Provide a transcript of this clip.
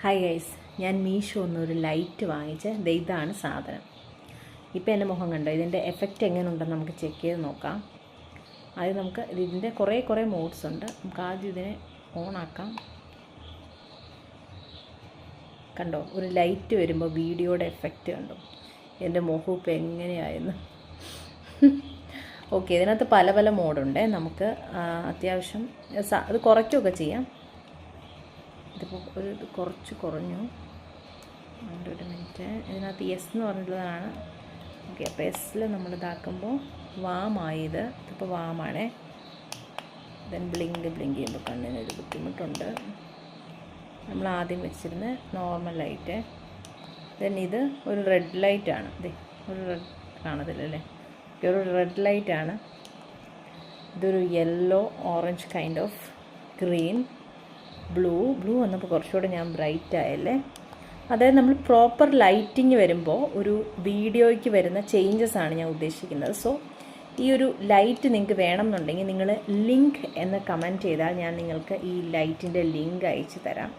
Hi guys, ഞാൻ മീഷോ എന്നൊരു light വാങ്ങിച്ച് ഇതാണ് സാധനം. ഇപ്പോൾ എൻ്റെ മുഖം കണ്ടോ? ഇതിൻ്റെ എഫക്റ്റ് എങ്ങനെ ഉണ്ടെന്ന് നമുക്ക് ചെക്ക് ചെയ്ത് നോക്കാം. ആദ്യം നമുക്ക് ഇതിൻ്റെ കുറേ മോഡ്സ് ഉണ്ട്. നമുക്ക് ആദ്യം ഇതിനെ ഓണാക്കാം. കണ്ടോ, ഒരു ലൈറ്റ് വരുമ്പോൾ വീഡിയോയുടെ എഫക്റ്റ് കണ്ടോ? എൻ്റെ മുഖം ഇപ്പോൾ എങ്ങനെയായിരുന്നു. ഓക്കെ, ഇതിനകത്ത് പല മോഡുണ്ട്. നമുക്ക് അത്യാവശ്യം അത് കുറയ്ക്കുകയൊക്കെ ചെയ്യാം. ഇതിപ്പോൾ കുറച്ച് കുറഞ്ഞു. ഒരു മിനിറ്റ്. ഇതിനകത്ത് യെസ് എന്ന് പറഞ്ഞിട്ടുള്ളതാണ്. ഓക്കെ, അപ്പോൾ യെസ്സിൽ നമ്മൾ ഇതാക്കുമ്പോൾ വാമായത്. ഇതിപ്പോൾ വാമാണേ. ദെൻ ബ്ലിങ്ക് ചെയ്യുമ്പോൾ കണ്ണിനൊരു ബുദ്ധിമുട്ടുണ്ട്. നമ്മൾ ആദ്യം വെച്ചിരുന്ന നോർമൽ ലൈറ്റ്. ദെൻ ഇത് ഒരു റെഡ് ലൈറ്റാണ്. ഇതേ ഒരു റെഡ് കാണത്തില്ലല്ലേ? ഒരു റെഡ് ലൈറ്റാണ്. ഇതൊരു yellow orange kind of green, blue വന്നപ്പോൾ കുറച്ചുകൂടെ ഞാൻ ബ്രൈറ്റ് ആയല്ലേ. അതായത് നമ്മൾ പ്രോപ്പർ ലൈറ്റിങ് വരുമ്പോൾ ഒരു വീഡിയോയ്ക്ക് വരുന്ന ചേഞ്ചസ് ആണ് ഞാൻ ഉദ്ദേശിക്കുന്നത്. സോ ഈ ഒരു ലൈറ്റ് നിങ്ങൾക്ക് വേണമെന്നുണ്ടെങ്കിൽ നിങ്ങൾ ലിങ്ക് എന്ന് കമൻറ്റ് ചെയ്താൽ ഞാൻ നിങ്ങൾക്ക് ഈ ലൈറ്റിൻ്റെ ലിങ്ക് അയച്ചു തരാം.